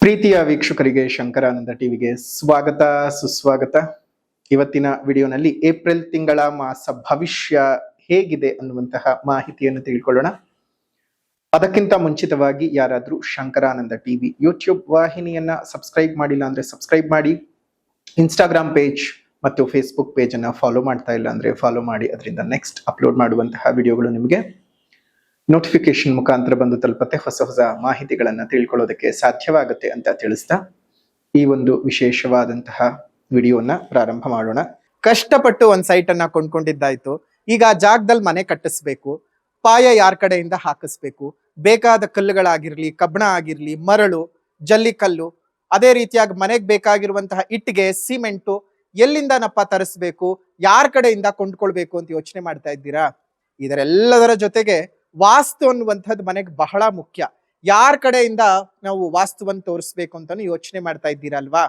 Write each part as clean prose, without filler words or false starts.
ಪ್ರೀತಿಯ ವೀಕ್ಷಕರಿಗೆ ಶಂಕರಾನಂದ ಟಿವಿಗೆ ಸ್ವಾಗತ ಸುಸ್ವಾಗತ. ಇವತ್ತಿನ ವಿಡಿಯೋನಲ್ಲಿ ಏಪ್ರಿಲ್ ತಿಂಗಳ ಮಾಸ ಭವಿಷ್ಯ ಹೇಗಿದೆ ಅನ್ನುವಂತಹ ಮಾಹಿತಿಯನ್ನು ತಿಳ್ಕೊಳ್ಳೋಣ. ಅದಕ್ಕಿಂತ ಮುಂಚಿತವಾಗಿ ಯಾರಾದ್ರೂ ಶಂಕರಾನಂದ ಟಿವಿ ಯೂಟ್ಯೂಬ್ ವಾಹಿನಿಯನ್ನ ಸಬ್ಸ್ಕ್ರೈಬ್ ಮಾಡಿಲ್ಲ ಅಂದ್ರೆ ಸಬ್ಸ್ಕ್ರೈಬ್ ಮಾಡಿ, ಇನ್ಸ್ಟಾಗ್ರಾಮ್ ಪೇಜ್ ಮತ್ತು ಫೇಸ್ಬುಕ್ ಪೇಜ್ ಅನ್ನ ಫಾಲೋ ಮಾಡ್ತಾ ಇಲ್ಲ ಅಂದ್ರೆ ಫಾಲೋ ಮಾಡಿ. ಅದರಿಂದ ನೆಕ್ಸ್ಟ್ ಅಪ್ಲೋಡ್ ಮಾಡುವಂತಹ ವಿಡಿಯೋಗಳು ನಿಮಗೆ ನೋಟಿಫಿಕೇಶನ್ ಮುಖಾಂತರ ಬಂದು ತಲುಪತ್ತೆ, ಹೊಸ ಹೊಸ ಮಾಹಿತಿಗಳನ್ನ ತಿಳ್ಕೊಳ್ಳೋದಕ್ಕೆ ಸಾಧ್ಯವಾಗುತ್ತೆ ಅಂತ ತಿಳಿಸ್ತಾ ಈ ಒಂದು ವಿಶೇಷವಾದಂತಹ ವಿಡಿಯೋನ ಪ್ರಾರಂಭ ಮಾಡೋಣ. ಕಷ್ಟಪಟ್ಟು ಒಂದ್ ಸೈಟ್ ಅನ್ನ ಕೊಂಡ್ಕೊಂಡಿದ್ದಾಯ್ತು, ಈಗ ಆ ಜಾಗದಲ್ಲಿ ಮನೆ ಕಟ್ಟಿಸ್ಬೇಕು, ಪಾಯ ಯಾರ ಕಡೆಯಿಂದ ಹಾಕಿಸ್ಬೇಕು, ಬೇಕಾದ ಕಲ್ಲುಗಳಾಗಿರ್ಲಿ, ಕಬ್ಬಣ ಆಗಿರ್ಲಿ, ಮರಳು, ಜಲ್ಲಿಕಲ್ಲು, ಅದೇ ರೀತಿಯಾಗಿ ಮನೆಗೆ ಬೇಕಾಗಿರುವಂತಹ ಇಟ್ಟಿಗೆ, ಸಿಮೆಂಟು ಎಲ್ಲಿಂದನಪ್ಪ ತರಿಸ್ಬೇಕು, ಯಾರ ಕಡೆಯಿಂದ ಕೊಂಡ್ಕೊಳ್ಬೇಕು ಅಂತ ಯೋಚನೆ ಮಾಡ್ತಾ ಇದ್ದೀರಾ? ಇದರೆಲ್ಲದರ ಜೊತೆಗೆ ವಾಸ್ತು ಅನ್ನುವಂಥದ್ದು ಮನೆಗೆ ಬಹಳ ಮುಖ್ಯ. ಯಾರ ಕಡೆಯಿಂದ ನಾವು ವಾಸ್ತುವನ್ನು ತೋರಿಸ್ಬೇಕು ಅಂತಾನು ಯೋಚನೆ ಮಾಡ್ತಾ ಇದ್ದೀರಲ್ವಾ?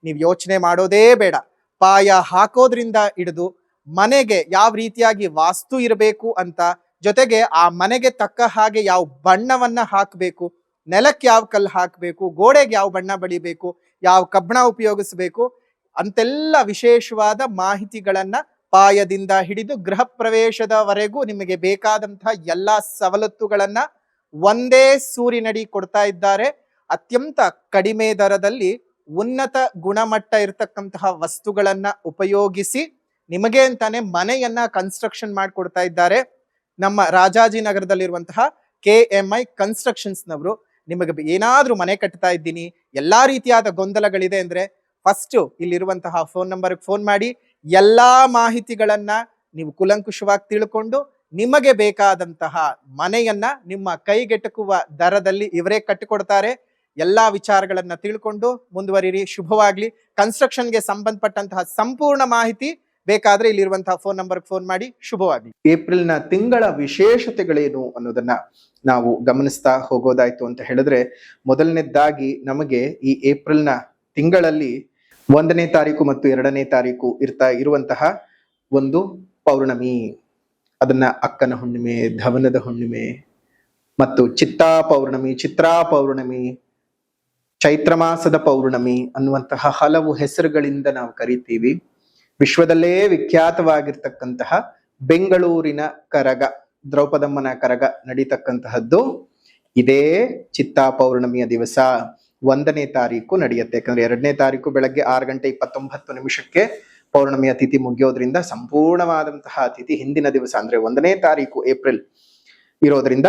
ನೀವು ಯೋಚನೆ ಮಾಡೋದೇ ಬೇಡ. ಪಾಯ ಹಾಕೋದ್ರಿಂದ ಹಿಡಿದು ಮನೆಗೆ ಯಾವ ರೀತಿಯಾಗಿ ವಾಸ್ತು ಇರಬೇಕು ಅಂತ, ಜೊತೆಗೆ ಆ ಮನೆಗೆ ತಕ್ಕ ಹಾಗೆ ಯಾವ ಬಣ್ಣವನ್ನ ಹಾಕಬೇಕು, ನೆಲಕ್ಕೆ ಯಾವ ಕಲ್ಲು ಹಾಕಬೇಕು, ಗೋಡೆಗೆ ಯಾವ ಬಣ್ಣ ಬಳಿಬೇಕು, ಯಾವ ಕಬ್ಬಣ ಉಪಯೋಗಿಸ್ಬೇಕು ಅಂತೆಲ್ಲ ವಿಶೇಷವಾದ ಮಾಹಿತಿಗಳನ್ನ ಪಾಯದಿಂದ ಹಿಡಿದು ಗೃಹ ಪ್ರವೇಶದವರೆಗೂ ನಿಮಗೆ ಬೇಕಾದಂತಹ ಎಲ್ಲಾ ಸವಲತ್ತುಗಳನ್ನ ಒಂದೇ ಸೂರಿನಡಿ ಕೊಡ್ತಾ ಇದ್ದಾರೆ. ಅತ್ಯಂತ ಕಡಿಮೆ ದರದಲ್ಲಿ ಉನ್ನತ ಗುಣಮಟ್ಟ ಇರತಕ್ಕಂತಹ ವಸ್ತುಗಳನ್ನ ಉಪಯೋಗಿಸಿ ನಿಮಗೆ ಅಂತಾನೆ ಮನೆಯನ್ನ ಕನ್ಸ್ಟ್ರಕ್ಷನ್ ಮಾಡಿಕೊಡ್ತಾ ಇದ್ದಾರೆ. ನಮ್ಮ ರಾಜಾಜಿನಗರದಲ್ಲಿರುವಂತಹ KMI ಕನ್ಸ್ಟ್ರಕ್ಷನ್ಸ್ ನವರು ನಿಮಗೆ ಏನಾದ್ರೂ ಮನೆ ಕಟ್ತಾ ಇದ್ದೀನಿ, ಎಲ್ಲಾ ರೀತಿಯಾದ ಗೊಂದಲಗಳಿದೆ ಅಂದ್ರೆ ಫಸ್ಟ್ ಇಲ್ಲಿರುವಂತಹ ಫೋನ್ ನಂಬರ್ಗೆ ಫೋನ್ ಮಾಡಿ ಎಲ್ಲಾ ಮಾಹಿತಿಗಳನ್ನ ನೀವು ಕುಲಂಕುಷವಾಗಿ ತಿಳ್ಕೊಂಡು ನಿಮಗೆ ಬೇಕಾದಂತಹ ಮನೆಯನ್ನ ನಿಮ್ಮ ಕೈಗೆಟಕುವ ದರದಲ್ಲಿ ಇವರೇ ಕಟ್ಟಿಕೊಡ್ತಾರೆ. ಎಲ್ಲಾ ವಿಚಾರಗಳನ್ನ ತಿಳ್ಕೊಂಡು ಮುಂದುವರಿರಿ. ಶುಭವಾಗ್ಲಿ. ಕನ್ಸ್ಟ್ರಕ್ಷನ್ಗೆ ಸಂಬಂಧಪಟ್ಟಂತಹ ಸಂಪೂರ್ಣ ಮಾಹಿತಿ ಬೇಕಾದ್ರೆ ಇಲ್ಲಿರುವಂತಹ ಫೋನ್ ನಂಬರ್ಗೆ ಫೋನ್ ಮಾಡಿ. ಶುಭವಾಗ್ಲಿ. ಏಪ್ರಿಲ್ನ ತಿಂಗಳ ವಿಶೇಷತೆಗಳೇನು ಅನ್ನೋದನ್ನ ನಾವು ಗಮನಿಸ್ತಾ ಹೋಗೋದಾಯ್ತು ಅಂತ ಹೇಳಿದ್ರೆ, ಮೊದಲನೇದಾಗಿ ನಮಗೆ ಈ ಏಪ್ರಿಲ್ನ ತಿಂಗಳಲ್ಲಿ 1ನೇ ತಾರೀಕು ಮತ್ತು 2ನೇ ತಾರೀಕು ಇರುವಂತಹ ಒಂದು ಪೌರ್ಣಮಿ, ಅದನ್ನ ಅಕ್ಕನ ಹುಣ್ಣಿಮೆ, ಧವನದ ಹುಣ್ಣಿಮೆ ಮತ್ತು ಚಿತ್ತಾ ಪೌರ್ಣಮಿ, ಚೈತ್ರ ಮಾಸದ ಪೌರ್ಣಮಿ ಅನ್ನುವಂತಹ ಹಲವು ಹೆಸರುಗಳಿಂದ ನಾವು ಕರಿತೀವಿ. ವಿಶ್ವದಲ್ಲೇ ವಿಖ್ಯಾತವಾಗಿರ್ತಕ್ಕಂತಹ ಬೆಂಗಳೂರಿನ ಕರಗ, ದ್ರೌಪದಮ್ಮನ ಕರಗ ನಡೀತಕ್ಕಂತಹದ್ದು ಇದೇ ಚಿತ್ತಾ ಪೌರ್ಣಮಿಯ ದಿವಸ 1ನೇ ತಾರೀಕು ನಡೆಯುತ್ತೆ. ಯಾಕಂದ್ರೆ 2ನೇ ತಾರೀಕು ಬೆಳಗ್ಗೆ 6:29 ಪೌರ್ಣಮಿಯ ತಿಥಿ ಮುಗಿಯೋದ್ರಿಂದ ಸಂಪೂರ್ಣವಾದಂತಹ ತಿಥಿ ಹಿಂದಿನ ದಿವಸ ಅಂದ್ರೆ 1ನೇ ತಾರೀಕು ಏಪ್ರಿಲ್ ಇರೋದ್ರಿಂದ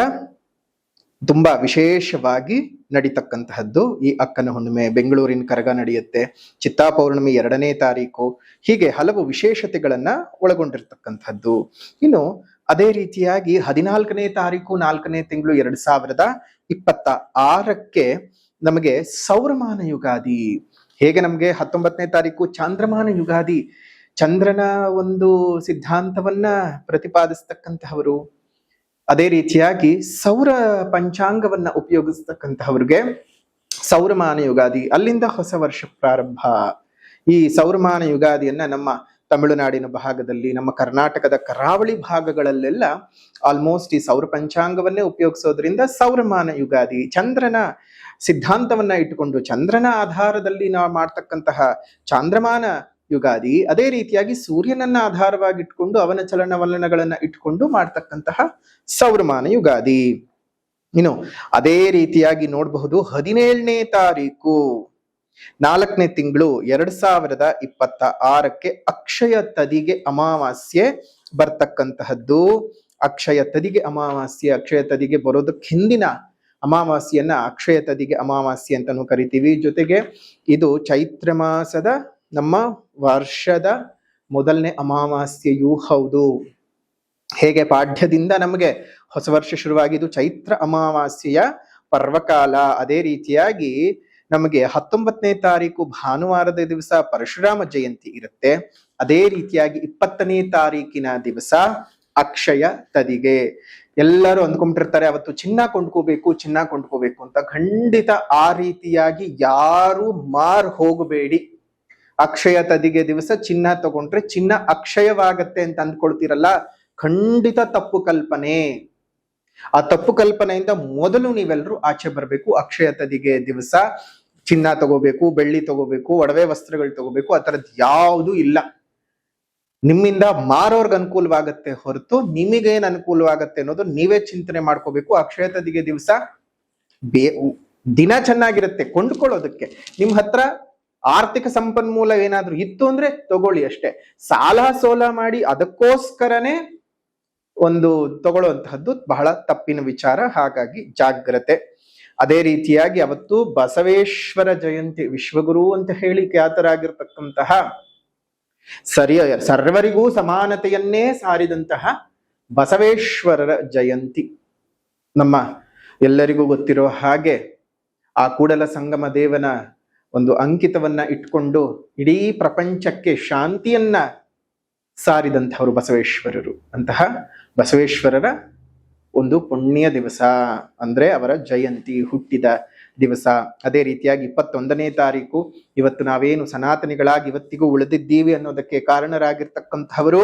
ತುಂಬಾ ವಿಶೇಷವಾಗಿ ನಡೀತಕ್ಕಂತಹದ್ದು ಈ ಅಕ್ಕನ ಹುಣ್ಣಿಮೆ. ಬೆಂಗಳೂರಿನ ಕರಗ ನಡೆಯುತ್ತೆ. ಚಿತ್ತಾ ಪೌರ್ಣಮಿ 2ನೇ ತಾರೀಕು. ಹೀಗೆ ಹಲವು ವಿಶೇಷತೆಗಳನ್ನ ಒಳಗೊಂಡಿರ್ತಕ್ಕಂಥದ್ದು. ಇನ್ನು ಅದೇ ರೀತಿಯಾಗಿ 14ನೇ ತಾರೀಕು 4ನೇ ತಿಂಗಳು 2026 ನಮಗೆ ಸೌರಮಾನ ಯುಗಾದಿ. ಹೇಗೆ ನಮಗೆ 19ನೇ ತಾರೀಕು ಚಾಂದ್ರಮಾನ ಯುಗಾದಿ, ಚಂದ್ರನ ಒಂದು ಸಿದ್ಧಾಂತವನ್ನ ಪ್ರತಿಪಾದಿಸ್ತಕ್ಕಂತಹವರು, ಅದೇ ರೀತಿಯಾಗಿ ಸೌರ ಪಂಚಾಂಗವನ್ನ ಉಪಯೋಗಿಸ್ತಕ್ಕಂತಹವ್ರಿಗೆ ಸೌರಮಾನ ಯುಗಾದಿ. ಅಲ್ಲಿಂದ ಹೊಸ ವರ್ಷ ಪ್ರಾರಂಭ. ಈ ಸೌರಮಾನ ಯುಗಾದಿಯನ್ನ ನಮ್ಮ ತಮಿಳುನಾಡಿನ ಭಾಗದಲ್ಲಿ, ನಮ್ಮ ಕರ್ನಾಟಕದ ಕರಾವಳಿ ಭಾಗಗಳಲ್ಲೆಲ್ಲ ಆಲ್ಮೋಸ್ಟ್ ಈ ಸೌರ ಪಂಚಾಂಗವನ್ನೇ ಉಪಯೋಗಿಸೋದ್ರಿಂದ ಸೌರಮಾನ ಯುಗಾದಿ. ಚಂದ್ರನ ಸಿದ್ಧಾಂತವನ್ನ ಇಟ್ಟುಕೊಂಡು, ಚಂದ್ರನ ಆಧಾರದಲ್ಲಿ ನಾವು ಮಾಡ್ತಕ್ಕಂತಹ ಚಾಂದ್ರಮಾನ ಯುಗಾದಿ. ಅದೇ ರೀತಿಯಾಗಿ ಸೂರ್ಯನನ್ನ ಆಧಾರವಾಗಿ ಇಟ್ಕೊಂಡು ಅವನ ಚಲನವಲನಗಳನ್ನ ಇಟ್ಕೊಂಡು ಮಾಡ್ತಕ್ಕಂತಹ ಸೌರಮಾನ ಯುಗಾದಿ. ಇನ್ನು ಅದೇ ರೀತಿಯಾಗಿ ನೋಡಬಹುದು 17ನೇ ತಾರೀಕು 4ನೇ ತಿಂಗಳು 2026 ಅಕ್ಷಯ ತದಿಗೆ ಅಮಾವಾಸ್ಯೆ ಬರ್ತಕ್ಕಂತಹದ್ದು. ಅಕ್ಷಯ ತದಿಗೆ ಅಮಾವಾಸ್ಯೆ, ಅಕ್ಷಯ ತದಿಗೆ ಬರೋದಕ್ಕೆ ಹಿಂದಿನ ಅಮಾವಾಸ್ಯೆಯನ್ನ ಅಕ್ಷಯ ತದಿಗೆ ಅಮಾವಾಸ್ಯೆ ಅಂತಾನು ಕರಿತೀವಿ. ಜೊತೆಗೆ ಇದು ಚೈತ್ರ ಮಾಸದ ನಮ್ಮ ವರ್ಷದ ಮೊದಲನೇ ಅಮಾವಾಸ್ಯೆಯೂ ಹೌದು. ಹೇಗೆ ಪಾಠ್ಯದಿಂದ ನಮಗೆ ಹೊಸ ವರ್ಷ ಶುರುವಾಗಿದ್ದು ಚೈತ್ರ ಅಮಾವಾಸ್ಯೆಯ ಪರ್ವಕಾಲ, ಅದೇ ರೀತಿಯಾಗಿ ನಮಗೆ 19ನೇ ತಾರೀಕು ಭಾನುವಾರದ ದಿವಸ ಪರಶುರಾಮ ಜಯಂತಿ ಇರುತ್ತೆ. ಅದೇ ರೀತಿಯಾಗಿ 20ನೇ ತಾರೀಕಿನ ದಿವಸ ಅಕ್ಷಯ ತದಿಗೆ. ಎಲ್ಲರೂ ಅಂದ್ಕೊಂಡಿರ್ತಾರೆ ಅವತ್ತು ಚಿನ್ನ ಕೊಂಡ್ಕೋಬೇಕು ಅಂತ. ಖಂಡಿತ ಆ ರೀತಿಯಾಗಿ ಯಾರು ಹೋಗಬೇಡಿ. ಅಕ್ಷಯ ತದಿಗೆ ದಿವಸ ಚಿನ್ನ ತಗೊಂಡ್ರೆ ಚಿನ್ನ ಅಕ್ಷಯವಾಗತ್ತೆ ಅಂತ ಅಂದ್ಕೊಳ್ತೀರಲ್ಲ, ಖಂಡಿತ ತಪ್ಪು ಕಲ್ಪನೆ. ಆ ತಪ್ಪು ಕಲ್ಪನೆಯಿಂದ ಮೊದಲು ನೀವೆಲ್ಲರೂ ಆಚೆ ಬರಬೇಕು. ಅಕ್ಷಯ ತದಿಗೆ ದಿವಸ ಚಿನ್ನ ತಗೋಬೇಕು, ಬೆಳ್ಳಿ ತಗೋಬೇಕು, ಒಡವೆ ವಸ್ತ್ರಗಳು ತಗೋಬೇಕು, ಆ ತರದ್ ಯಾವುದು ಇಲ್ಲ. ನಿಮ್ಮಿಂದ ಮಾರೋರ್ಗ್ ಅನುಕೂಲವಾಗತ್ತೆ ಹೊರತು ನಿಮಗೇನ್ ಅನುಕೂಲವಾಗತ್ತೆ ಅನ್ನೋದು ನೀವೇ ಚಿಂತನೆ ಮಾಡ್ಕೋಬೇಕು. ಅಕ್ಷಯ ತದಿಗೆ ದಿವಸ ದಿನ ಚೆನ್ನಾಗಿರುತ್ತೆ ಕೊಂಡ್ಕೊಳ್ಳೋದಕ್ಕೆ. ನಿಮ್ ಹತ್ರ ಆರ್ಥಿಕ ಸಂಪನ್ಮೂಲ ಏನಾದ್ರೂ ಇತ್ತು ಅಂದ್ರೆ ತಗೊಳ್ಳಿ ಅಷ್ಟೇ. ಸಾಲ ಸೋಲ ಮಾಡಿ ಅದಕ್ಕೋಸ್ಕರನೇ ಒಂದು ತಗೊಳ್ಳುವಂತಹದ್ದು ಬಹಳ ತಪ್ಪಿನ ವಿಚಾರ. ಹಾಗಾಗಿ ಜಾಗ್ರತೆ. ಅದೇ ರೀತಿಯಾಗಿ ಅವತ್ತು ಬಸವೇಶ್ವರ ಜಯಂತಿ, ವಿಶ್ವಗುರು ಅಂತ ಹೇಳಿ ಖ್ಯಾತರಾಗಿರ್ತಕ್ಕಂತಹ ಸರ್ವರಿಗೂ ಸಮಾನತೆಯನ್ನೇ ಸಾರಿದಂತಹ ಬಸವೇಶ್ವರರ ಜಯಂತಿ. ನಮ್ಮ ಎಲ್ಲರಿಗೂ ಗೊತ್ತಿರೋ ಹಾಗೆ ಆ ಕೂಡಲ ಸಂಗಮ ದೇವನ ಒಂದು ಅಂಕಿತವನ್ನ ಇಟ್ಕೊಂಡು ಇಡೀ ಪ್ರಪಂಚಕ್ಕೆ ಶಾಂತಿಯನ್ನ ಸಾರಿದಂಥವರು ಬಸವೇಶ್ವರರು. ಅಂತಹ ಬಸವೇಶ್ವರರ ಒಂದು ಪುಣ್ಯ ದಿವಸ ಅಂದ್ರೆ ಅವರ ಜಯಂತಿ, ಹುಟ್ಟಿದ ದಿವಸ. ಅದೇ ರೀತಿಯಾಗಿ 21ನೇ ತಾರೀಕು ಇವತ್ತು ನಾವೇನು ಸನಾತನಿಗಳಾಗಿ ಇವತ್ತಿಗೂ ಉಳಿದಿದ್ದೀವಿ ಅನ್ನೋದಕ್ಕೆ ಕಾರಣರಾಗಿರ್ತಕ್ಕಂಥವರು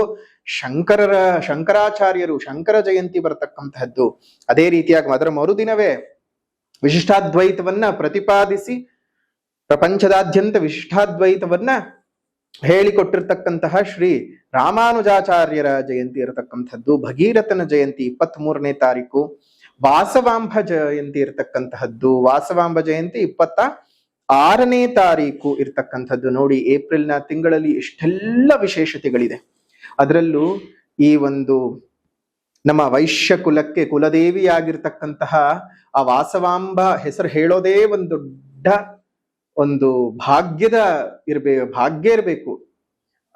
ಶಂಕರಾಚಾರ್ಯರು, ಶಂಕರ ಜಯಂತಿ ಬರತಕ್ಕಂತಹದ್ದು. ಅದೇ ರೀತಿಯಾಗಿ ಅದರ ಮರುದಿನವೇ ವಿಶಿಷ್ಟಾದ್ವೈತವನ್ನ ಪ್ರತಿಪಾದಿಸಿ ಪ್ರಪಂಚದಾದ್ಯಂತ ವಿಶಿಷ್ಟಾದ್ವೈತವನ್ನ ಹೇಳಿಕೊಟ್ಟಿರ್ತಕ್ಕಂತಹ ಶ್ರೀ ರಾಮಾನುಜಾಚಾರ್ಯರ ಜಯಂತಿ ಇರತಕ್ಕಂಥದ್ದು. ಭಗೀರಥನ ಜಯಂತಿ 23ನೇ ತಾರೀಕು. ವಾಸವಾಂಬ ಜಯಂತಿ ಇರತಕ್ಕಂತಹದ್ದು. ವಾಸವಾಂಬ ಜಯಂತಿ 26ನೇ ತಾರೀಕು ಇರ್ತಕ್ಕಂಥದ್ದು. ನೋಡಿ, ಏಪ್ರಿಲ್ನ ತಿಂಗಳಲ್ಲಿ ಇಷ್ಟೆಲ್ಲ ವಿಶೇಷತೆಗಳಿದೆ. ಅದರಲ್ಲೂ ಈ ಒಂದು ನಮ್ಮ ವೈಶ್ಯ ಕುಲಕ್ಕೆ ಕುಲದೇವಿಯಾಗಿರ್ತಕ್ಕಂತಹ ಆ ವಾಸವಾಂಬ ಹೆಸರು ಹೇಳೋದೇ ಒಂದು ದೊಡ್ಡ ಒಂದು ಭಾಗ್ಯ ಇರಬೇಕು.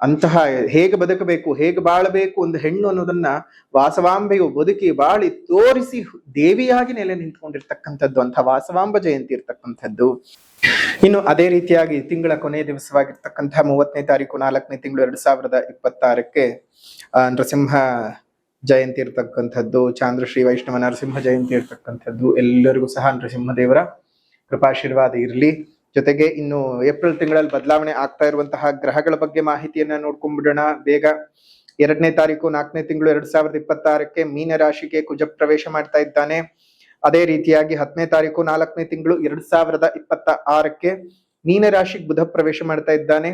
ಅಂತಹ ಹೇಗೆ ಬದುಕಬೇಕು, ಹೇಗೆ ಬಾಳಬೇಕು ಒಂದು ಹೆಣ್ಣು ಅನ್ನೋದನ್ನ ವಾಸವಾಂಬೆಯು ಬದುಕಿ ಬಾಳಿ ತೋರಿಸಿ ದೇವಿಯಾಗಿ ನೆಲೆ ನಿಂತ್ಕೊಂಡಿರ್ತಕ್ಕಂಥದ್ದು ಅಂತಹ ವಾಸವಾಂಬ ಜಯಂತಿ ಇರ್ತಕ್ಕಂಥದ್ದು. ಇನ್ನು ಅದೇ ರೀತಿಯಾಗಿ ತಿಂಗಳ ಕೊನೆಯ ದಿವಸವಾಗಿರ್ತಕ್ಕಂತಹ 30ನೇ ತಾರೀಕು 4ನೇ ತಿಂಗಳು 2026ಕ್ಕೆ ನರಸಿಂಹ ಜಯಂತಿ ಇರ್ತಕ್ಕಂಥದ್ದು. ಚಾಂದ್ರಶ್ರೀ ವೈಷ್ಣವ ನರಸಿಂಹ ಜಯಂತಿ ಇರ್ತಕ್ಕಂಥದ್ದು. ಎಲ್ಲರಿಗೂ ಸಹ ನರಸಿಂಹದೇವರ ಕೃಪಾಶೀರ್ವಾದ ಇರಲಿ. ಜೊತೆಗೆ ಇನ್ನು ಏಪ್ರಿಲ್ ತಿಂಗಳಲ್ಲಿ ಬದಲಾವಣೆ ಆಗ್ತಾ ಇರುವಂತಹ ಗ್ರಹಗಳ ಬಗ್ಗೆ ಮಾಹಿತಿಯನ್ನ ನೋಡ್ಕೊಂಡ್ಬಿಡೋಣ ಬೇಗ. 2ನೇ ತಾರೀಕು 4ನೇ ತಿಂಗಳು 2026ಕ್ಕೆ ಮೀನ ರಾಶಿಗೆ ಕುಜ ಪ್ರವೇಶ ಮಾಡ್ತಾ ಇದ್ದಾನೆ. ಅದೇ ರೀತಿಯಾಗಿ 10ನೇ ತಾರೀಕು 4ನೇ ತಿಂಗಳು 2026ಕ್ಕೆ ಮೀನ ರಾಶಿಗೆ ಬುಧ ಪ್ರವೇಶ ಮಾಡ್ತಾ ಇದ್ದಾನೆ.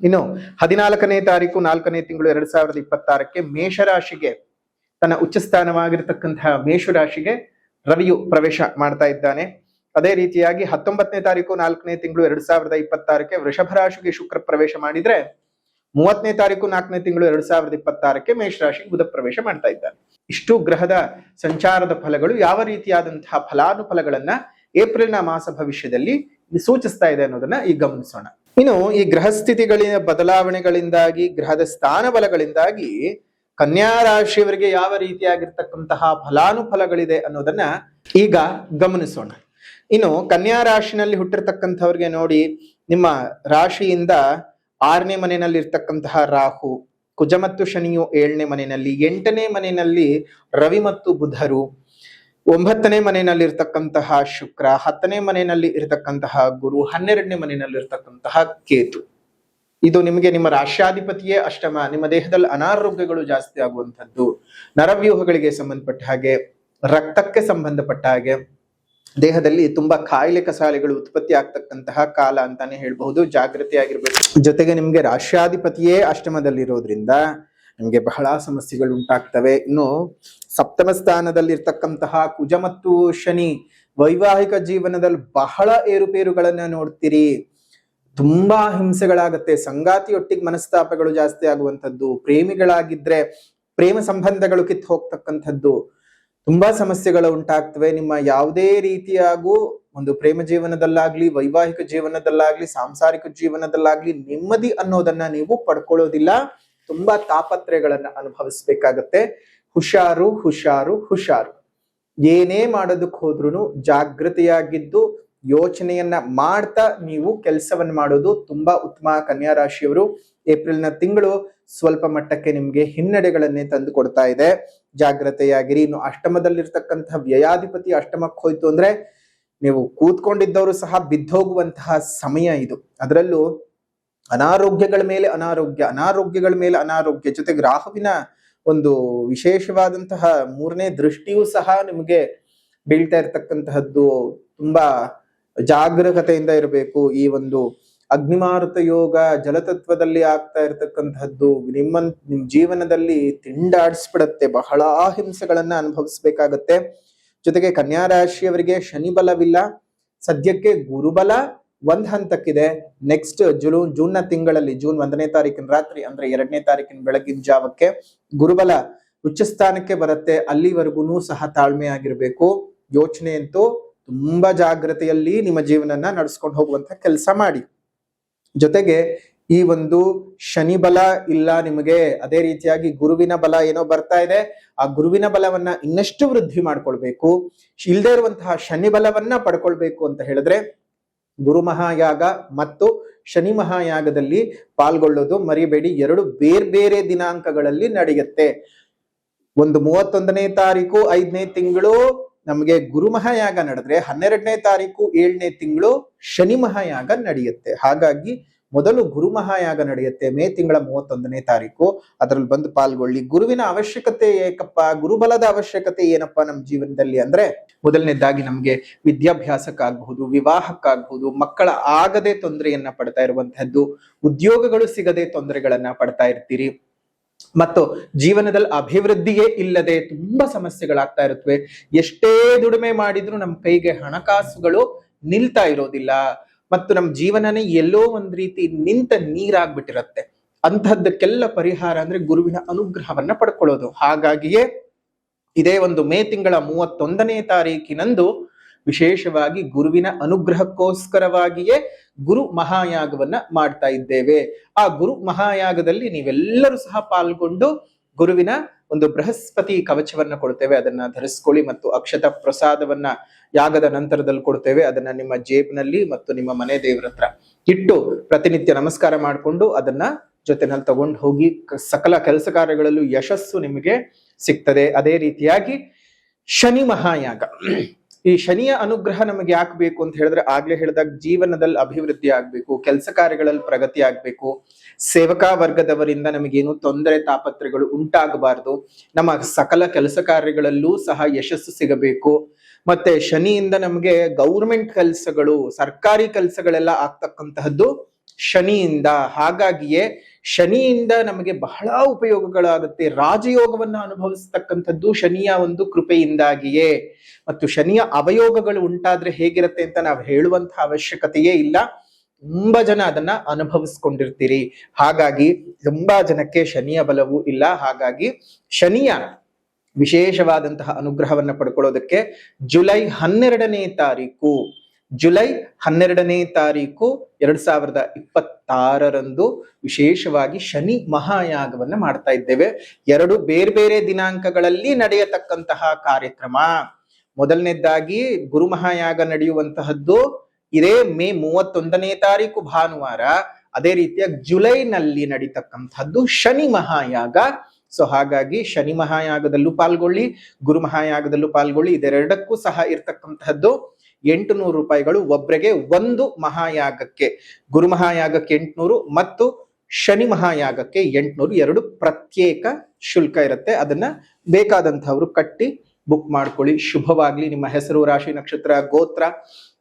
ಇನ್ನು 14ನೇ ತಾರೀಕು 4ನೇ ತಿಂಗಳು 2026ಕ್ಕೆ ಮೇಷರಾಶಿಗೆ ತನ್ನ ಉಚ್ಚ ಸ್ಥಾನವಾಗಿರ್ತಕ್ಕಂತಹ ಮೇಷರಾಶಿಗೆ ರವಿಯು ಪ್ರವೇಶ ಮಾಡ್ತಾ ಇದ್ದಾನೆ. ಅದೇ ರೀತಿಯಾಗಿ 19ನೇ ತಾರೀಕು 4ನೇ ತಿಂಗಳು 2026ಕ್ಕೆ ವೃಷಭ ರಾಶಿಗೆ ಶುಕ್ರ ಪ್ರವೇಶ ಮಾಡಿದ್ರೆ 30ನೇ ತಾರೀಕು 4ನೇ ತಿಂಗಳು 2026ಕ್ಕೆ ಮೇಷರಾಶಿಗೆ ಬುಧ ಪ್ರವೇಶ ಮಾಡ್ತಾ ಇದ್ದಾನೆ. ಇಷ್ಟು ಗ್ರಹದ ಸಂಚಾರದ ಫಲಗಳು ಯಾವ ರೀತಿಯಾದಂತಹ ಫಲಾನುಫಲಗಳನ್ನ ಏಪ್ರಿಲ್ನ ಮಾಸ ಭವಿಷ್ಯದಲ್ಲಿ ಸೂಚಿಸ್ತಾ ಇದೆ ಅನ್ನೋದನ್ನ ಈಗ ಗಮನಿಸೋಣ. ಇನ್ನು ಈ ಗ್ರಹಸ್ಥಿತಿಗಳಿನ ಬದಲಾವಣೆಗಳಿಂದಾಗಿ, ಗ್ರಹದ ಸ್ಥಾನ ಬಲಗಳಿಂದಾಗಿ ಕನ್ಯಾ ರಾಶಿಯವರಿಗೆ ಯಾವ ರೀತಿಯಾಗಿರ್ತಕ್ಕಂತಹ ಫಲಾನುಫಲಗಳಿದೆ ಅನ್ನೋದನ್ನ ಈಗ ಗಮನಿಸೋಣ. ಇನ್ನು ಕನ್ಯಾ ರಾಶಿನಲ್ಲಿ ಹುಟ್ಟಿರ್ತಕ್ಕಂಥವ್ರಿಗೆ ನೋಡಿ, ನಿಮ್ಮ ರಾಶಿಯಿಂದ 6ನೇ ಮನೆಯಲ್ಲಿ ಇರ್ತಕ್ಕಂತಹ ರಾಹು, ಕುಜ ಮತ್ತು ಶನಿಯು 7ನೇ ಮನೆಯಲ್ಲಿ, 8ನೇ ಮನೆಯಲ್ಲಿ ರವಿ ಮತ್ತು ಬುಧರು, 9ನೇ ಮನೆಯಲ್ಲಿ ಇರ್ತಕ್ಕಂತಹ ಶುಕ್ರ, 10ನೇ ಮನೆಯಲ್ಲಿ ಇರತಕ್ಕಂತಹ ಗುರು, 12ನೇ ಮನೆಯಲ್ಲಿ ಇರ್ತಕ್ಕಂತಹ ಕೇತು. ಇದು ನಿಮಗೆ ನಿಮ್ಮ ರಾಶ್ಯಾಧಿಪತಿಯೇ ಅಷ್ಟಮ. ನಿಮ್ಮ ದೇಹದಲ್ಲಿ ಅನಾರೋಗ್ಯಗಳು ಜಾಸ್ತಿ ಆಗುವಂಥದ್ದು, ನರವ್ಯೂಹಗಳಿಗೆ ಸಂಬಂಧಪಟ್ಟ ಹಾಗೆ, ರಕ್ತಕ್ಕೆ ಸಂಬಂಧಪಟ್ಟ ಹಾಗೆ ದೇಹದಲ್ಲಿ ತುಂಬಾ ಕಾಯಿಲೆ ಕಸಾಲೆಗಳು ಉತ್ಪತ್ತಿ ಆಗ್ತಕ್ಕಂತಹ ಕಾಲ ಅಂತಾನೆ ಹೇಳ್ಬಹುದು. ಜಾಗೃತಿಯಾಗಿರ್ಬೇಕು. ಜೊತೆಗೆ ನಿಮ್ಗೆ ರಾಶ್ಯಾಧಿಪತಿಯೇ ಅಷ್ಟಮದಲ್ಲಿರೋದ್ರಿಂದ ನಿಮ್ಗೆ ಬಹಳ ಸಮಸ್ಯೆಗಳು ಉಂಟಾಗ್ತವೆ. ಇನ್ನು 7ಮ ಸ್ಥಾನದಲ್ಲಿ ಇರ್ತಕ್ಕಂತಹ ಕುಜ ಮತ್ತು ಶನಿ ವೈವಾಹಿಕ ಜೀವನದಲ್ಲಿ ಬಹಳ ಏರುಪೇರುಗಳನ್ನ ನೋಡ್ತೀರಿ. ತುಂಬಾ ಹಿಂಸೆಗಳಾಗತ್ತೆ. ಸಂಗಾತಿಯೊಟ್ಟಿಗೆ ಮನಸ್ತಾಪಗಳು ಜಾಸ್ತಿ ಆಗುವಂಥದ್ದು, ಪ್ರೇಮಿಗಳಾಗಿದ್ರೆ ಪ್ರೇಮ ಸಂಬಂಧಗಳು ಕಿತ್ತು ಹೋಗ್ತಕ್ಕಂಥದ್ದು, ತುಂಬಾ ಸಮಸ್ಯೆಗಳು ಉಂಟಾಗ್ತವೆ. ನಿಮ್ಮ ಯಾವುದೇ ರೀತಿಯಾಗೂ ಒಂದು ಪ್ರೇಮ ಜೀವನದಲ್ಲಾಗ್ಲಿ, ವೈವಾಹಿಕ ಜೀವನದಲ್ಲಾಗ್ಲಿ, ಸಾಂಸಾರಿಕ ಜೀವನದಲ್ಲಾಗ್ಲಿ ನೆಮ್ಮದಿ ಅನ್ನೋದನ್ನ ನೀವು ಪಡ್ಕೊಳ್ಳೋದಿಲ್ಲ. ತುಂಬಾ ತಾಪತ್ರಯಗಳನ್ನ ಅನುಭವಿಸ್ಬೇಕಾಗತ್ತೆ. ಹುಷಾರು ಹುಷಾರು ಹುಷಾರು. ಏನೇ ಮಾಡೋದಕ್ಕೆ ಹೋದ್ರೂ ಜಾಗೃತಿಯಾಗಿದ್ದು ಯೋಚನೆಯನ್ನ ಮಾಡ್ತಾ ನೀವು ಕೆಲಸವನ್ನ ಮಾಡೋದು ತುಂಬಾ ಉತ್ತಮ. ಕನ್ಯಾ ರಾಶಿಯವರು ಏಪ್ರಿಲ್ನ ತಿಂಗಳು ಸ್ವಲ್ಪ ಮಟ್ಟಕ್ಕೆ ನಿಮ್ಗೆ ಹಿನ್ನಡೆಗಳನ್ನೇ ತಂದು ಕೊಡ್ತಾ ಇದೆ. ಜಾಗ್ರತೆಯಾಗಿರಿ. ಇನ್ನು ಅಷ್ಟಮದಲ್ಲಿರ್ತಕ್ಕಂತಹ ವ್ಯಯಾಧಿಪತಿ ಅಷ್ಟಮಕ್ಕೆ ಹೋಯ್ತು ಅಂದ್ರೆ ನೀವು ಕೂತ್ಕೊಂಡಿದ್ದವರು ಸಹ ಬಿದ್ದೋಗುವಂತಹ ಸಮಯ ಇದು. ಅದರಲ್ಲೂ ಅನಾರೋಗ್ಯಗಳ ಮೇಲೆ ಅನಾರೋಗ್ಯಗಳ ಮೇಲೆ ಅನಾರೋಗ್ಯ, ಜೊತೆಗೆ ರಾಹುವಿನ ಒಂದು ವಿಶೇಷವಾದಂತಹ 3ನೇ ದೃಷ್ಟಿಯೂ ಸಹ ನಿಮಗೆ ಬೀಳ್ತಾ ಇರ್ತಕ್ಕಂತಹದ್ದು ತುಂಬಾ ಜಾಗರೂಕತೆಯಿಂದ ಇರಬೇಕು. ಈ ಒಂದು ಅಗ್ನಿಮಾರುತ ಯೋಗ ಜಲತತ್ವದಲ್ಲಿ ಆಗ್ತಾ ಇರತಕ್ಕಂತಹದ್ದು ನಿಮ್ ಜೀವನದಲ್ಲಿ ತಿಂಡಾಡಿಸ್ಬಿಡತ್ತೆ, ಬಹಳ ಹಿಂಸೆಗಳನ್ನ ಅನುಭವಿಸ್ಬೇಕಾಗತ್ತೆ. ಜೊತೆಗೆ ಕನ್ಯಾ ರಾಶಿಯವರಿಗೆ ಶನಿ ಬಲವಿಲ್ಲ, ಸದ್ಯಕ್ಕೆ ಗುರುಬಲ ಒಂದ್ ಹಂತಕ್ಕಿದೆ. ನೆಕ್ಸ್ಟ್ ಜೂನ್ ತಿಂಗಳಲ್ಲಿ ಜೂನ್ 1ನೇ ತಾರೀಕಿನ ರಾತ್ರಿ ಅಂದ್ರೆ 2ನೇ ತಾರೀಕಿನ ಬೆಳಗಿನ ಜಾವಕ್ಕೆ ಗುರುಬಲ ಉಚ್ಚ ಸ್ಥಾನಕ್ಕೆ ಬರುತ್ತೆ. ಅಲ್ಲಿವರೆಗೂ ಸಹ ತಾಳ್ಮೆ ಆಗಿರ್ಬೇಕು. ಯೋಚನೆ ಅಂತೂ ತುಂಬಾ ಜಾಗ್ರತೆಯಲ್ಲಿ ನಿಮ್ಮ ಜೀವನನ ನಡೆಸ್ಕೊಂಡು ಹೋಗುವಂತ ಕೆಲಸ ಮಾಡಿ. ಜೊತೆಗೆ ಈ ಒಂದು ಶನಿ ಬಲ ಇಲ್ಲ ನಿಮಗೆ, ಅದೇ ರೀತಿಯಾಗಿ ಗುರುವಿನ ಬಲ ಏನೋ ಬರ್ತಾ ಇದೆ. ಆ ಗುರುವಿನ ಬಲವನ್ನ ಇನ್ನಷ್ಟು ವೃದ್ಧಿ ಮಾಡ್ಕೊಳ್ಬೇಕು. ಇಲ್ಲದೆ ಇರುವಂತಹ ಶನಿ ಬಲವನ್ನ ಪಡ್ಕೊಳ್ಬೇಕು ಅಂತ ಹೇಳಿದ್ರೆ ಗುರು ಮಹಾಯಾಗ ಮತ್ತು ಶನಿ ಮಹಾಯಾಗದಲ್ಲಿ ಪಾಲ್ಗೊಳ್ಳೋದು ಮರಿಬೇಡಿ. ಎರಡು ಬೇರೆ ಬೇರೆ ದಿನಾಂಕಗಳಲ್ಲಿ ನಡೆಯುತ್ತೆ. ಒಂದು 31ನೇ ತಾರೀಕು 5ನೇ ತಿಂಗಳು ನಮಗೆ ಗುರು ಮಹಾಯಾಗ ನಡೆದ್ರೆ 12ನೇ ತಾರೀಕು 7ನೇ ತಿಂಗಳು ಶನಿ ಮಹಾಯಾಗ ನಡೆಯುತ್ತೆ. ಹಾಗಾಗಿ ಮೊದಲು ಗುರು ಮಹಾಯಾಗ ನಡೆಯುತ್ತೆ ಮೇ ತಿಂಗಳ 31ನೇ ತಾರೀಕು. ಅದರಲ್ಲಿ ಬಂದು ಪಾಲ್ಗೊಳ್ಳಿ. ಗುರುವಿನ ಅವಶ್ಯಕತೆ ಏಕಪ್ಪ, ಗುರುಬಲದ ಅವಶ್ಯಕತೆ ಏನಪ್ಪಾ ನಮ್ಮ ಜೀವನದಲ್ಲಿ ಅಂದ್ರೆ, ಮೊದಲನೇದಾಗಿ ನಮ್ಗೆ ವಿದ್ಯಾಭ್ಯಾಸಕ್ಕಾಗಬಹುದು, ವಿವಾಹಕ್ಕಾಗಬಹುದು, ಮಕ್ಕಳ ಆಗದೆ ತೊಂದರೆಯನ್ನ ಪಡ್ತಾ ಇರುವಂತಹದ್ದು, ಉದ್ಯೋಗಗಳು ಸಿಗದೆ ತೊಂದರೆಗಳನ್ನ ಪಡ್ತಾ ಇರ್ತೀರಿ, ಮತ್ತು ಜೀವನದಲ್ಲಿ ಅಭಿವೃದ್ಧಿಯೇ ಇಲ್ಲದೆ ತುಂಬಾ ಸಮಸ್ಯೆಗಳಾಗ್ತಾ ಇರುತ್ತವೆ. ಎಷ್ಟೇ ದುಡಿಮೆ ಮಾಡಿದ್ರು ನಮ್ಮ ಕೈಗೆ ಹಣಕಾಸುಗಳು ನಿಲ್ತಾ ಇರೋದಿಲ್ಲ, ಮತ್ತು ನಮ್ಮ ಜೀವನನೇ ಎಲ್ಲೋ ಒಂದ್ ರೀತಿ ನಿಂತ ನೀರಾಗ್ಬಿಟ್ಟಿರತ್ತೆ. ಅಂತಹದ್ದಕ್ಕೆಲ್ಲ ಪರಿಹಾರ ಅಂದ್ರೆ ಗುರುವಿನ ಅನುಗ್ರಹವನ್ನ ಪಡ್ಕೊಳ್ಳೋದು. ಹಾಗಾಗಿಯೇ ಇದೇ ಒಂದು ಮೇ ತಿಂಗಳ 31ನೇ ತಾರೀಕಿನಂದು ವಿಶೇಷವಾಗಿ ಗುರುವಿನ ಅನುಗ್ರಹಕ್ಕೋಸ್ಕರವಾಗಿಯೇ ಗುರು ಮಹಾಯಾಗವನ್ನ ಮಾಡ್ತಾ ಇದ್ದೇವೆ. ಆ ಗುರು ಮಹಾಯಾಗದಲ್ಲಿ ನೀವೆಲ್ಲರೂ ಸಹ ಪಾಲ್ಗೊಂಡು ಗುರುವಿನ ಒಂದು ಬೃಹಸ್ಪತಿ ಕವಚವನ್ನ ಕೊಡ್ತೇವೆ, ಅದನ್ನ ಧರಿಸ್ಕೊಳ್ಳಿ. ಮತ್ತು ಅಕ್ಷತ ಪ್ರಸಾದವನ್ನ ಯಾಗದ ನಂತರದಲ್ಲಿ ಕೊಡ್ತೇವೆ. ಅದನ್ನ ನಿಮ್ಮ ಜೇಬ್ನಲ್ಲಿ ಮತ್ತು ನಿಮ್ಮ ಮನೆ ದೇವರ ಹತ್ರ ಇಟ್ಟು ಪ್ರತಿನಿತ್ಯ ನಮಸ್ಕಾರ ಮಾಡಿಕೊಂಡು ಅದನ್ನ ಜೊತೆನಲ್ಲಿ ತಗೊಂಡು ಹೋಗಿ. ಸಕಲ ಕೆಲಸ ಕಾರ್ಯಗಳಲ್ಲೂ ಯಶಸ್ಸು ನಿಮಗೆ ಸಿಗ್ತದೆ. ಅದೇ ರೀತಿಯಾಗಿ ಶನಿ ಮಹಾಯಾಗ, ಈ ಶನಿಯ ಅನುಗ್ರಹ ನಮಗೆ ಯಾಕೆ ಬೇಕು ಅಂತ ಹೇಳಿದ್ರೆ, ಆಗ್ಲೇ ಹೇಳಿದಾಗ ಜೀವನದಲ್ಲಿ ಅಭಿವೃದ್ಧಿ ಆಗ್ಬೇಕು, ಕೆಲಸ ಕಾರ್ಯಗಳಲ್ಲಿ ಪ್ರಗತಿ ಆಗ್ಬೇಕು, ಸೇವಕಾ ವರ್ಗದವರಿಂದ ನಮಗೇನು ತೊಂದರೆ ತಾಪತ್ರೆಗಳು ಉಂಟಾಗಬಾರ್ದು, ನಮ್ಮ ಸಕಲ ಕೆಲಸ ಕಾರ್ಯಗಳಲ್ಲೂ ಸಹ ಯಶಸ್ಸು ಸಿಗಬೇಕು. ಮತ್ತೆ ಶನಿಯಿಂದ ನಮಗೆ ಗೌರ್ಮೆಂಟ್ ಕೆಲಸಗಳು, ಸರ್ಕಾರಿ ಕೆಲಸಗಳೆಲ್ಲ ಆಗ್ತಕ್ಕಂತಹದ್ದು ಶನಿಯಿಂದ. ಹಾಗಾಗಿಯೇ ಶನಿಯಿಂದ ನಮಗೆ ಬಹಳ ಉಪಯೋಗಗಳಾಗುತ್ತೆ. ರಾಜಯೋಗವನ್ನ ಅನುಭವಿಸ್ತಕ್ಕಂಥದ್ದು ಶನಿಯ ಒಂದು ಕೃಪೆಯಿಂದಾಗಿಯೇ. ಮತ್ತು ಶನಿಯ ಅವಯೋಗಗಳು ಉಂಟಾದ್ರೆ ಹೇಗಿರುತ್ತೆ ಅಂತ ನಾವು ಹೇಳುವಂತಹ ಅವಶ್ಯಕತೆಯೇ ಇಲ್ಲ. ತುಂಬಾ ಜನ ಅದನ್ನ ಅನುಭವಿಸ್ಕೊಂಡಿರ್ತೀರಿ. ಹಾಗಾಗಿ ತುಂಬಾ ಜನಕ್ಕೆ ಶನಿಯ ಬಲವೂ ಇಲ್ಲ. ಹಾಗಾಗಿ ಶನಿಯ ವಿಶೇಷವಾದಂತಹ ಅನುಗ್ರಹವನ್ನ ಪಡ್ಕೊಳ್ಳೋದಕ್ಕೆ ಜುಲೈ 12ನೇ ತಾರೀಕು 2026 ವಿಶೇಷವಾಗಿ ಶನಿ ಮಹಾಯಾಗವನ್ನ ಮಾಡ್ತಾ ಇದ್ದೇವೆ. ಎರಡು ಬೇರೆ ಬೇರೆ ದಿನಾಂಕಗಳಲ್ಲಿ ನಡೆಯತಕ್ಕಂತಹ ಕಾರ್ಯಕ್ರಮ. ಮೊದಲನೇದಾಗಿ ಗುರು ಮಹಾಯಾಗ ನಡೆಯುವಂತಹದ್ದು ಇದೇ ಮೇ 31ನೇ ತಾರೀಕು ಭಾನುವಾರ. ಅದೇ ರೀತಿಯಾಗಿ ಜುಲೈನಲ್ಲಿ ನಡೀತಕ್ಕಂಥದ್ದು ಶನಿ ಮಹಾಯಾಗ. ಸೊ ಹಾಗಾಗಿ ಶನಿ ಮಹಾಯಾಗದಲ್ಲೂ ಪಾಲ್ಗೊಳ್ಳಿ, ಗುರು ಮಹಾಯಾಗದಲ್ಲೂ ಪಾಲ್ಗೊಳ್ಳಿ. ಇದೆರಡಕ್ಕೂ ಸಹ ಇರ್ತಕ್ಕಂತಹದ್ದು 800 ರೂಪಾಯಿಗಳು ಒಬ್ರಿಗೆ ಒಂದು ಮಹಾಯಾಗಕ್ಕೆ. ಗುರು ಮಹಾಯಾಗಕ್ಕೆ 800 ಮತ್ತು ಶನಿ ಮಹಾಯಾಗಕ್ಕೆ 800, ಎರಡು ಪ್ರತ್ಯೇಕ ಶುಲ್ಕ ಇರುತ್ತೆ. ಅದನ್ನ ಬೇಕಾದಂತಹವರು ಕಟ್ಟಿ ಬುಕ್ ಮಾಡ್ಕೊಳ್ಳಿ. ಶುಭವಾಗ್ಲಿ. ನಿಮ್ಮ ಹೆಸರು, ರಾಶಿ, ನಕ್ಷತ್ರ, ಗೋತ್ರ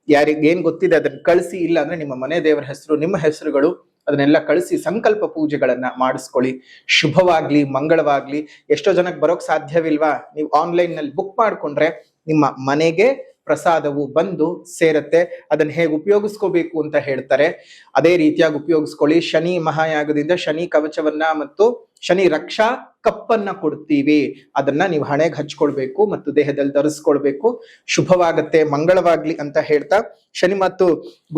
ಯಾರಿಗೇನ್ ಗೊತ್ತಿದೆ ಅದನ್ನ ಕಳಿಸಿ. ಇಲ್ಲ ಅಂದ್ರೆ ನಿಮ್ಮ ಮನೆ ದೇವರ ಹೆಸರು, ನಿಮ್ಮ ಹೆಸರುಗಳು ಅದನ್ನೆಲ್ಲ ಕಳಿಸಿ ಸಂಕಲ್ಪ ಪೂಜೆಗಳನ್ನ ಮಾಡಿಸ್ಕೊಳ್ಳಿ. ಶುಭವಾಗ್ಲಿ, ಮಂಗಳವಾಗ್ಲಿ. ಎಷ್ಟೋ ಜನಕ್ಕೆ ಬರೋಕ್ ಸಾಧ್ಯವಿಲ್ವಾ? ನೀವು ಆನ್ಲೈನ್ ನಲ್ಲಿ ಬುಕ್ ಮಾಡ್ಕೊಂಡ್ರೆ ನಿಮ್ಮ ಮನೆಗೆ ಪ್ರಸಾದವು ಬಂದು ಸೇರತ್ತೆ. ಅದನ್ನ ಹೇಗೆ ಉಪಯೋಗಿಸ್ಕೋಬೇಕು ಅಂತ ಹೇಳ್ತಾರೆ. ಅದೇ ರೀತಿಯಾಗಿ ಉಪಯೋಗಿಸ್ಕೊಳ್ಳಿ. ಶನಿ ಮಹಾಯಾಗದಿಂದ ಶನಿ ಕವಚವನ್ನ ಮತ್ತು ಶನಿ ರಕ್ಷಾ ಕಪ್ಪನ್ನ ಕೊಡ್ತೀವಿ. ಅದನ್ನ ನೀವು ಹಣೆಗೆ ಹಚ್ಕೊಳ್ಬೇಕು ಮತ್ತು ದೇಹದಲ್ಲಿ ಧರಿಸ್ಕೊಳ್ಬೇಕು. ಶುಭವಾಗತ್ತೆ, ಮಂಗಳವಾಗ್ಲಿ ಅಂತ ಹೇಳ್ತಾ ಶನಿ ಮತ್ತು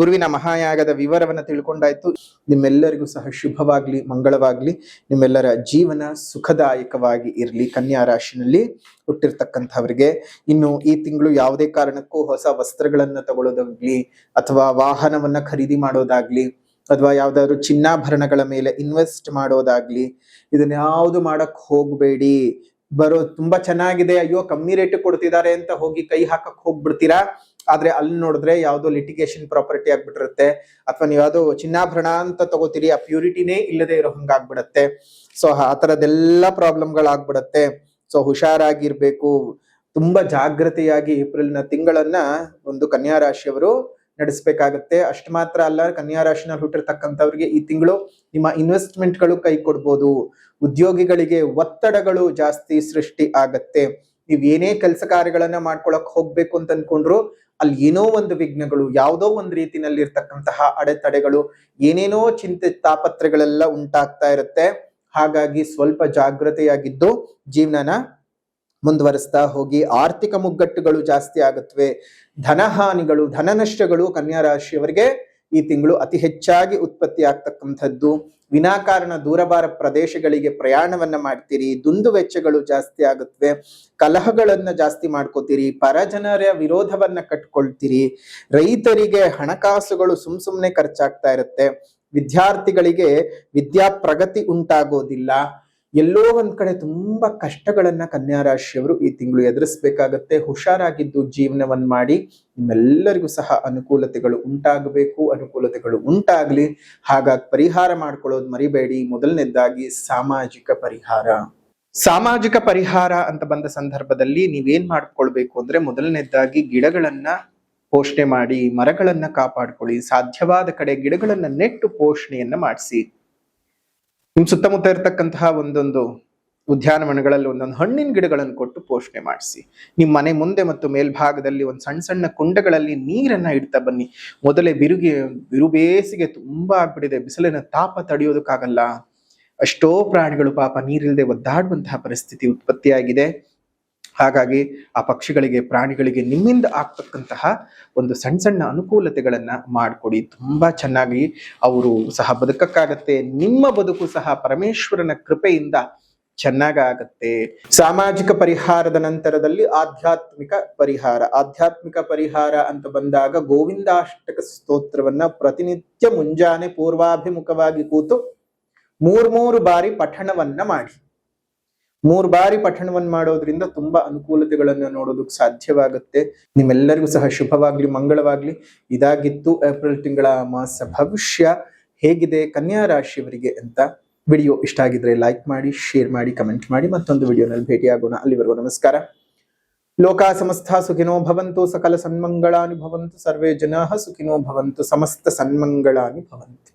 ಗುರುವಿನ ಮಹಾಯಾಗದ ವಿವರವನ್ನ ತಿಳ್ಕೊಂಡಾಯ್ತು. ನಿಮ್ಮೆಲ್ಲರಿಗೂ ಸಹ ಶುಭವಾಗ್ಲಿ, ಮಂಗಳವಾಗ್ಲಿ. ನಿಮ್ಮೆಲ್ಲರ ಜೀವನ ಸುಖದಾಯಕವಾಗಿ ಇರ್ಲಿ. ಕನ್ಯಾ ರಾಶಿನಲ್ಲಿ ಹುಟ್ಟಿರ್ತಕ್ಕಂಥವ್ರಿಗೆ ಇನ್ನು ಈ ತಿಂಗಳು ಯಾವುದೇ ಕಾರಣಕ್ಕೂ ಹೊಸ ವಸ್ತ್ರಗಳನ್ನ ತಗೊಳ್ಳೋದಾಗ್ಲಿ, ಅಥವಾ ವಾಹನವನ್ನ ಖರೀದಿ ಮಾಡೋದಾಗ್ಲಿ, ಅಥವಾ ಯಾವ್ದಾದ್ರು ಚಿನ್ನಾಭರಣಗಳ ಮೇಲೆ ಇನ್ವೆಸ್ಟ್ ಮಾಡೋದಾಗ್ಲಿ, ಇದನ್ನ ಯಾವ್ದು ಮಾಡಕ್ ಹೋಗ್ಬೇಡಿ. ತುಂಬಾ ಚೆನ್ನಾಗಿದೆ, ಅಯ್ಯೋ ಕಮ್ಮಿ ರೇಟ್ ಕೊಡ್ತಿದ್ದಾರೆ ಅಂತ ಹೋಗಿ ಕೈ ಹಾಕಕ್ ಹೋಗ್ಬಿಡ್ತೀರಾ. ಆದ್ರೆ ಅಲ್ಲಿ ನೋಡಿದ್ರೆ ಯಾವ್ದೋ ಲಿಟಿಗೇಷನ್ ಪ್ರಾಪರ್ಟಿ ಆಗ್ಬಿಟ್ಟಿರುತ್ತೆ, ಅಥವಾ ನೀವು ಯಾವ್ದೋ ಚಿನ್ನಾಭರಣ ಅಂತ ತಗೋತೀರಿ, ಆ ಪ್ಯೂರಿಟಿನೇ ಇಲ್ಲದೆ ಇರೋ ಹಂಗಾಗ್ಬಿಡತ್ತೆ. ಸೊ ಆ ತರದೆಲ್ಲ ಪ್ರಾಬ್ಲಮ್ಗಳಾಗ್ಬಿಡತ್ತೆ. ಸೊ ಹುಷಾರಾಗಿರ್ಬೇಕು. ತುಂಬಾ ಜಾಗೃತೆಯಾಗಿ ಏಪ್ರಿಲ್ನ ತಿಂಗಳನ್ನ ಒಂದು ಕನ್ಯಾ ರಾಶಿಯವರು ನಡೆಸಬೇಕಾಗತ್ತೆ. ಅಷ್ಟು ಮಾತ್ರ ಅಲ್ಲ, ಕನ್ಯಾ ರಾಶಿನಲ್ಲಿ ಹುಟ್ಟಿರ್ತಕ್ಕಂಥವ್ರಿಗೆ ಈ ತಿಂಗಳು ನಿಮ್ಮ ಇನ್ವೆಸ್ಟ್ಮೆಂಟ್ಗಳು ಕೈ ಕೊಡ್ಬೋದು. ಉದ್ಯೋಗಿಗಳಿಗೆ ಒತ್ತಡಗಳು ಜಾಸ್ತಿ ಸೃಷ್ಟಿ ಆಗತ್ತೆ. ನೀವ್ ಏನೇ ಕೆಲಸ ಕಾರ್ಯಗಳನ್ನ ಮಾಡ್ಕೊಳಕ್ ಹೋಗ್ಬೇಕು ಅಂತ ಅನ್ಕೊಂಡ್ರು ಅಲ್ಲಿ ಏನೋ ಒಂದು ವಿಘ್ನಗಳು, ಯಾವುದೋ ಒಂದು ರೀತಿನಲ್ಲಿ ಇರ್ತಕ್ಕಂತಹ ಅಡೆತಡೆಗಳು, ಏನೇನೋ ಚಿಂತೆ ತಾಪತ್ರೆಗಳೆಲ್ಲ ಉಂಟಾಗ್ತಾ ಇರುತ್ತೆ. ಹಾಗಾಗಿ ಸ್ವಲ್ಪ ಜಾಗೃತೆಯಾಗಿದ್ದು ಜೀವನನ ಮುಂದುವರಿಸ್ತಾ ಹೋಗಿ. ಆರ್ಥಿಕ ಮುಗ್ಗಟ್ಟುಗಳು ಜಾಸ್ತಿ ಆಗುತ್ತವೆ. ಧನಹಾನಿಗಳು, ಧನ ನಷ್ಟಗಳು ಕನ್ಯಾ ರಾಶಿಯವರಿಗೆ ಈ ತಿಂಗಳು ಅತಿ ಹೆಚ್ಚಾಗಿ ಉತ್ಪತ್ತಿ ಆಗ್ತಕ್ಕಂಥದ್ದು. ವಿನಾಕಾರಣ ದೂರಬಾರ ಪ್ರದೇಶಗಳಿಗೆ ಪ್ರಯಾಣವನ್ನ ಮಾಡ್ತೀರಿ. ದುಂದು ವೆಚ್ಚಗಳು ಜಾಸ್ತಿ ಆಗುತ್ತವೆ. ಕಲಹಗಳನ್ನ ಜಾಸ್ತಿ ಮಾಡ್ಕೋತೀರಿ. ಪರಜನರ ವಿರೋಧವನ್ನ ಕಟ್ಕೊಳ್ತೀರಿ. ರೈತರಿಗೆ ಹಣಕಾಸುಗಳು ಸುಮ್ನೆ ಖರ್ಚಾಗ್ತಾ ಇರುತ್ತೆ. ವಿದ್ಯಾರ್ಥಿಗಳಿಗೆ ವಿದ್ಯಾ ಪ್ರಗತಿ ಉಂಟಾಗೋದಿಲ್ಲ. ಎಲ್ಲೋ ಒಂದ್ ಕಡೆ ತುಂಬಾ ಕಷ್ಟಗಳನ್ನ ಕನ್ಯಾ ರಾಶಿಯವರು ಈ ತಿಂಗಳು ಎದುರಿಸ್ಬೇಕಾಗತ್ತೆ. ಹುಷಾರಾಗಿದ್ದು ಜೀವನವನ್ನ ಮಾಡಿ. ನಿಮ್ಮೆಲ್ಲರಿಗೂ ಸಹ ಅನುಕೂಲತೆಗಳು ಉಂಟಾಗಬೇಕು, ಅನುಕೂಲತೆಗಳು ಉಂಟಾಗ್ಲಿ. ಹಾಗಾಗಿ ಪರಿಹಾರ ಮಾಡ್ಕೊಳ್ಳೋದು ಮರಿಬೇಡಿ. ಮೊದಲನೇದಾಗಿ ಸಾಮಾಜಿಕ ಪರಿಹಾರ. ಸಾಮಾಜಿಕ ಪರಿಹಾರ ಅಂತ ಬಂದ ಸಂದರ್ಭದಲ್ಲಿ ನೀವೇನ್ ಮಾಡ್ಕೊಳ್ಬೇಕು ಅಂದ್ರೆ, ಮೊದಲನೇದಾಗಿ ಗಿಡಗಳನ್ನ ಪೋಷಣೆ ಮಾಡಿ, ಮರಗಳನ್ನ ಕಾಪಾಡ್ಕೊಳ್ಳಿ. ಸಾಧ್ಯವಾದ ಕಡೆ ಗಿಡಗಳನ್ನ ನೆಟ್ಟು ಪೋಷಣೆಯನ್ನ ಮಾಡಿಸಿ. ನಿಮ್ ಸುತ್ತಮುತ್ತ ಇರತಕ್ಕಂತಹ ಒಂದೊಂದು ಉದ್ಯಾನವನಗಳಲ್ಲಿ ಒಂದೊಂದು ಹಣ್ಣಿನ ಗಿಡಗಳನ್ನು ಕೊಟ್ಟು ಪೋಷಣೆ ಮಾಡಿಸಿ. ನಿಮ್ಮ ಮನೆ ಮುಂದೆ ಮತ್ತು ಮೇಲ್ಭಾಗದಲ್ಲಿ ಒಂದು ಸಣ್ಣ ಸಣ್ಣ ಕುಂಡಗಳಲ್ಲಿ ನೀರನ್ನ ಇಡ್ತಾ ಬನ್ನಿ. ಮೊದಲೇ ಬಿರುಬೇಸಿಗೆ ತುಂಬಾ ಆಗ್ಬಿಟ್ಟಿದೆ. ಬಿಸಿಲಿನ ತಾಪ ತಡೆಯೋದಕ್ಕಾಗಲ್ಲ. ಅಷ್ಟೋ ಪ್ರಾಣಿಗಳು ಪಾಪ ನೀರಿಲ್ಲದೆ ಒದ್ದಾಡುವಂತಹ ಪರಿಸ್ಥಿತಿ ಉತ್ಪತ್ತಿಯಾಗಿದೆ. ಹಾಗಾಗಿ ಆ ಪಕ್ಷಿಗಳಿಗೆ, ಪ್ರಾಣಿಗಳಿಗೆ ನಿಮ್ಮಿಂದ ಆಗ್ತಕ್ಕಂತಹ ಒಂದು ಸಣ್ಣ ಸಣ್ಣ ಅನುಕೂಲತೆಗಳನ್ನ ಮಾಡಿಕೊಡಿ. ತುಂಬಾ ಚೆನ್ನಾಗಿ ಅವರು ಸಹ ಬದುಕಕ್ಕಾಗತ್ತೆ. ನಿಮ್ಮ ಬದುಕು ಸಹ ಪರಮೇಶ್ವರನ ಕೃಪೆಯಿಂದ ಚೆನ್ನಾಗಾಗತ್ತೆ. ಸಾಮಾಜಿಕ ಪರಿಹಾರದ ನಂತರದಲ್ಲಿ ಆಧ್ಯಾತ್ಮಿಕ ಪರಿಹಾರ. ಆಧ್ಯಾತ್ಮಿಕ ಪರಿಹಾರ ಅಂತ ಬಂದಾಗ ಗೋವಿಂದಾಷ್ಟಕ ಸ್ತೋತ್ರವನ್ನ ಪ್ರತಿನಿತ್ಯ ಮುಂಜಾನೆ ಪೂರ್ವಾಭಿಮುಖವಾಗಿ ಕೂತು 3 ಬಾರಿ ಪಠಣವನ್ನ ಮಾಡಿ. 3 ಬಾರಿ ಪಠಣವನ್ನು ಮಾಡೋದ್ರಿಂದ ತುಂಬಾ ಅನುಕೂಲತೆಗಳನ್ನ ನೋಡೋದಕ್ಕೆ ಸಾಧ್ಯವಾಗುತ್ತೆ. ನಿಮ್ಮೆಲ್ಲರಿಗೂ ಸಹ ಶುಭವಾಗ್ಲಿ, ಮಂಗಳವಾಗ್ಲಿ. ಇದಾಗಿತ್ತು ಏಪ್ರಿಲ್ ತಿಂಗಳ ಮಾಸ ಭವಿಷ್ಯ ಹೇಗಿದೆ ಕನ್ಯಾ ರಾಶಿಯವರಿಗೆ ಅಂತ. ವಿಡಿಯೋ ಇಷ್ಟ ಆಗಿದ್ರೆ ಲೈಕ್ ಮಾಡಿ, ಶೇರ್ ಮಾಡಿ, ಕಮೆಂಟ್ ಮಾಡಿ. ಮತ್ತೊಂದು ವಿಡಿಯೋನಲ್ಲಿ ಭೇಟಿಯಾಗೋಣ. ಅಲ್ಲಿವರೆಗೂ ನಮಸ್ಕಾರ. ಲೋಕಾ ಸಮಸ್ತ ಸುಖಿನೋ ಭವಂತು, ಸಕಲ ಸನ್ಮಂಗಳಾನಿ ಭವಂತು, ಸರ್ವೇ ಜನಾಃ ಸುಖಿನೋ ಭವಂತು, ಸಮಸ್ತ ಸನ್ಮಂಗಳಾನಿ ಭವಂತು.